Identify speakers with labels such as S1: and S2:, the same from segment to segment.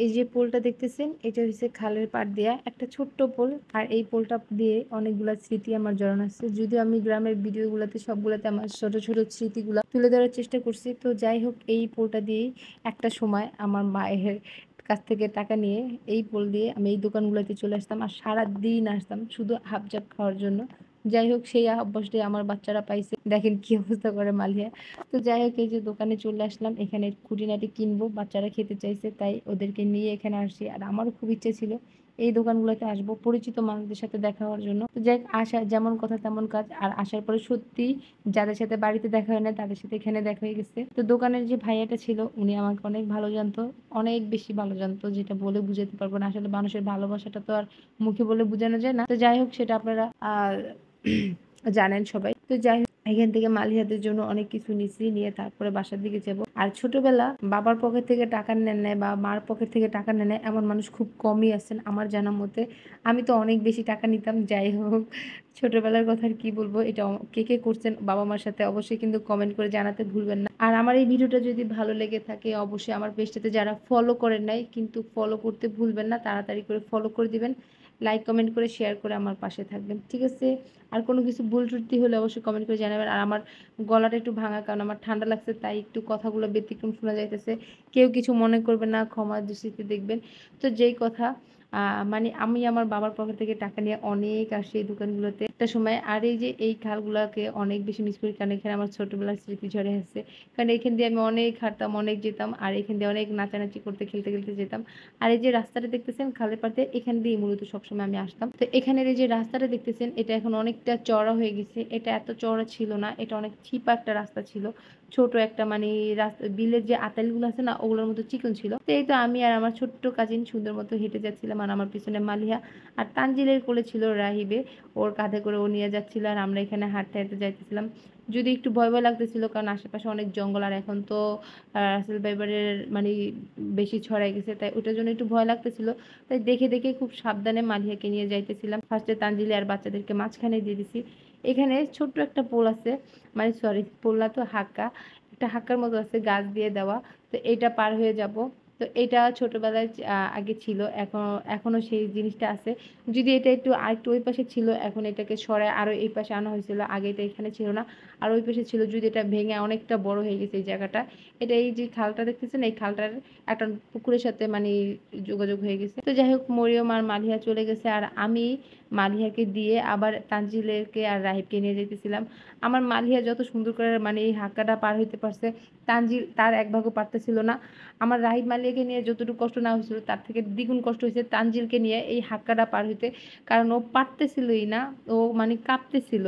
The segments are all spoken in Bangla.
S1: এই যে পোলটা দেখতেছেন এটা হচ্ছে খালের পাড় দেয়া একটা ছোট্ট পোল। আর এই পোলটা দিয়ে অনেকগুলা স্মৃতি আমার জড়ানো আছে। যদিও আমি গ্রামের ভিডিওগুলোতে সবগুলাতে আমার ছোট ছোট স্মৃতিগুলা তুলে ধরার চেষ্টা করছি। তো যাই হোক, এই পোলটা দিয়েই একটা সময় আমার মায়ের কাছ থেকে টাকা নিয়ে এই পোল দিয়ে আমি এই দোকানগুলোতে চলে আসতাম আর সারাদিন আসতাম শুধু হাফ-জাফ খাওয়ার জন্য। যাই হোক, সেই অভ্যাসটাই আমার বাচ্চারা পাইছে। দেখেন কি অবস্থা করে মালিয়া। তো যাই হোক, এই যে দোকানে চলে আসলাম, এখানে খুঁটিনাটি কিনবো, বাচ্চারা খেতে চাইছে তাই ওদেরকে নিয়ে এখানে আসি। আর আমারও খুব ইচ্ছে ছিল এই দোকানগুলোতে আসবো পরিচিত মানুষদের সাথে দেখা হওয়ার জন্য। তো যাই হোক, আসা যেমন কথা তেমন কাজ। আর আসার পরে সত্যি যাদের সাথে বাড়িতে দেখা হয় না তাদের সাথে এখানে দেখা হয়ে গেছে। তো দোকানের যে ভাইয়াটা ছিল উনি আমাকে অনেক ভালো জানতো, অনেক বেশি ভালো জানতো, যেটা বলে বুঝাতে পারবো না। আসলে মানুষের ভালোবাসাটা তো আর মুখে বলে বোঝানো যায় না। তো যাই হোক, সেটা আপনারা জানেন সবাই। তো যাই হোক, এখান থেকে মালিহাদের জন্য অনেক কিছু নিছি, নিয়ে তারপরে বাসার দিকে যাব। আর ছোটবেলা বাবার পকেট থেকে টাকা নেন নাই বা মার পকেট থেকে টাকা নেন নাই এমন মানুষ খুব কমই আছেন আমার জানা মতে। আমি তো অনেক বেশি টাকা নিতাম। যাই হোক, ছোটবেলার কথা আর কি বলবো, এটা কে কে করছেন বাবা মার সাথে অবশ্যই কিন্তু কমেন্ট করে জানাতে ভুলবেন না। আর আমার এই ভিডিওটা যদি ভালো লেগে থাকে অবশ্যই আমার পেজটাতে যারা ফলো করেন নাই কিন্তু ফলো করতে ভুলবেন না, তাড়াতাড়ি করে ফলো করে দিবেন, লাইক কমেন্ট করে শেয়ার করে আমার পাশে থাকবেন, ঠিক আছে? আর কোনো কিছু ভুল ত্রুটি হলে অবশ্যই কমেন্ট করে জানাবেন। আর আমার গলাটা একটু ভাঙা, কারণ আমার ঠান্ডা লাগছে তাই একটু কথাগুলো ব্যতিক্রম শোনা যাইতেছে। কেউ কিছু মনে করবেন না, ক্ষমা দৃষ্টিতে দেখবেন। তো যেই কথা, মানে আমি আমার বাবার পকেট থেকে টাকা নিয়ে অনেক আসি এই দোকানগুলোতে একটা সময়। আর এই যে এই খালগুলোকে অনেক বেশি মিস করি, কারণ এখানে আমার ছোটবেলার স্মৃতি ঝরে আছে। কারণ এখান দিয়ে আমি অনেক হাঁটতাম, অনেক যেতাম, আর এখান দিয়ে অনেক নাচানাচি করতে, খেলতে খেলতে যেতাম। আর এই যে রাস্তাটা দেখতেছেন খালের পাড়ে, এখান দিয়ে মূলত সবসময় আমি আসতাম। তো এখানের এই যে রাস্তাটা দেখতেছেন এটা এখন অনেকটা চওড়া হয়ে গেছে। এটা এত চওড়া ছিল না, এটা অনেক চিপা একটা রাস্তা ছিল। ছোট একটা মানে রাস্তা, বিলের যে আতালগুলো আছে না ওগুলোর মতো চিকন ছিল। তো এই তো আমি আর আমার ছোট্ট কাজিন সুন্দর মতো হেঁটে যাচ্ছিলাম, আর আমার পিছনে মালিহা। আর তানজিলের কোলে ছিল রাহিবে, ওর কাঁধে করে ও নিয়ে যাচ্ছিল, আর আমরা এখানে হাঁটতে হাঁটতে যাইতেছিলাম। যদি একটু ভয় ভয় লাগতেছিল, কারণ আশেপাশে অনেক জঙ্গল, আর এখন তো রাসেল ভাইবারের মানে বেশি ছড়াই গেছে, তাই ওটার জন্য একটু ভয় লাগতেছিল। তাই দেখে দেখে খুব সাবধানে মালিহাকে নিয়ে যাইতেছিলাম। ফার্স্টে তানজিলে আর বাচ্চাদেরকে মাঝখানে দিয়ে দিছি। এখানে ছোট্ট একটা পোল আছে, মানে সরি পোল না তো হাক্কা, একটা হাক্কার মতো আছে গাছ দিয়ে দেওয়া। তো এটা পার হয়ে যাব। তো এটা ছোটবেলায় আগে ছিল, এখনো সেই জিনিসটা আছে। যদি এটা একটু আরেকটু ওই পাশে ছিল, এখন এটাকে সরায় আরো এই পাশে আনা হয়েছিল। আগে এটা এখানে ছিল না, আর ওই পাশে ছিল। যদি এটা ভেঙে অনেকটা বড় হয়ে গেছে এই জায়গাটা। এটা এই যে খালটা দেখতেছেন, এই খালটার একটা পুকুরের সাথে মানে যোগাযোগ হয়ে গেছে। তো যাই হোক, মরিয়ম আর মালিহা চলে গেছে, আর আমি মালিহাকে দিয়ে আবার তানজিলেরকে আর রাহিবকে নিয়ে যেতেছিলাম। আমার মালিহা যত সুন্দর করে মানে এই হাক্কাটা পার হইতে পারছে, তানজিল তার এক ভাগও পারতেছিল না। আমার রাহিব মালিহাকে নিয়ে যতটুকু কষ্ট না হয়েছিল তার থেকে দ্বিগুণ কষ্ট হয়েছে তানজিলকে নিয়ে এই হাক্কাটা পার হইতে। কারণ ও পারতেছিলই না, ও মানে কাঁপতেছিল।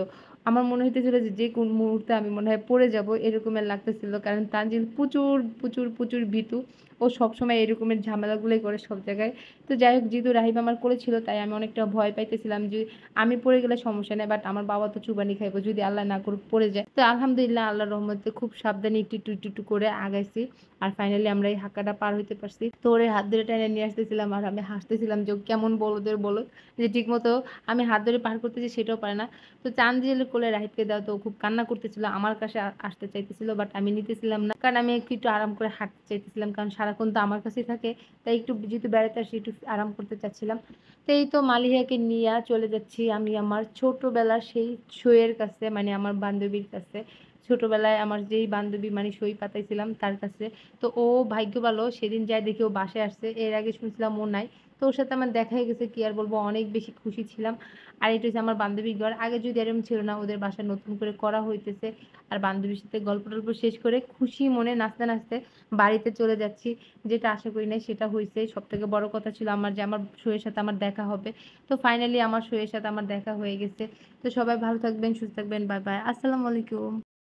S1: আমার মনে হইতেছিল যে যে কোন মুহূর্তে আমি মনে হয় পড়ে যাব এরকমের লাগতেছিল, কারণ তানজিল প্রচুর প্রচুর প্রচুর ভীতু। ও সবসময় এরকমের ঝামেলাগুলোই করে সব জায়গায়। তো যাই হোক, যেহেতু রাহিব আমার কোলে ছিল তাই আমি অনেকটা ভয় পাইতেছিলাম যে আমি পড়ে গেলে সমস্যা নেই, বাট আমার বাবা তো চুবানি খাইবো যদি আল্লাহ না করুক পড়ে যায়। তো আলহামদুলিল্লাহ আল্লাহর রহমতে খুব সাবধানে একটু একটু একটু একটু করে আগাইছি। আর ফাইনালি আমরা এই হাক্কাটা পার হইতে পারছি। তো ওরে হাত ধরে টেনে নিয়ে আসতেছিলাম, আর আমি হাসতেছিলাম যে ও কেমন বলদের বলো, যে ঠিক মতো আমি হাত ধরে পার করতেছি সেটাও পারে না। তো চান্দিয়ের কোলে রাহিবকে দেওয়া, তো ও খুব কান্না করতেছিল, আমার কাছে আসতে চাইতেছিল, বাট আমি নিতেছিলাম না, কারণ আমি একটু একটু আরাম করে হাঁটতে চাইতেছিলাম, কারণ সারাক্ষণ তো আমার কাছেই থাকে। তাই একটু যেহেতু বেড়াতে আসি একটু আরাম করতে চাচ্ছিলাম। তো এই তো মালিহাকে নিয়ে চলে যাচ্ছি আমি আমার ছোটবেলার সেই সইয়ের কাছে, মানে আমার বান্ধবীর কাছে। ছোটবেলায় আমার যেই বান্ধবী মানে সই পাতাইছিলাম তার কাছে। তো ও ভাগ্য ভালো, সেদিন যাই দেখি ও বাসায় আসছে, এর আগে শুনছিলাম ও নাই। তো ওর সাথে আমার দেখা হয়ে গেছে, কি আর বলবো, অনেক বেশি খুশি ছিলাম। আর এটা হচ্ছে আমার বান্ধবীর ঘর, আগে যদি এরকম ছিল না, ওদের বাসা নতুন করে করা হইতেছে। আর বান্ধবীর সাথে গল্প টল্প শেষ করে খুশি মনে নাচতে নাচতে বাড়িতে চলে যাচ্ছি। যেটা আশা করি নাই সেটা হয়েছে। সব থেকে বড় কথা ছিল আমার যে আমার সইয়ের সাথে আমার দেখা হবে। তো ফাইনালি আমার সইয়ের সাথে আমার দেখা হয়ে গেছে। তো সবাই ভালো থাকবেন, সুস্থ থাকবেন, বাই বাই, আসসালামু আলাইকুম।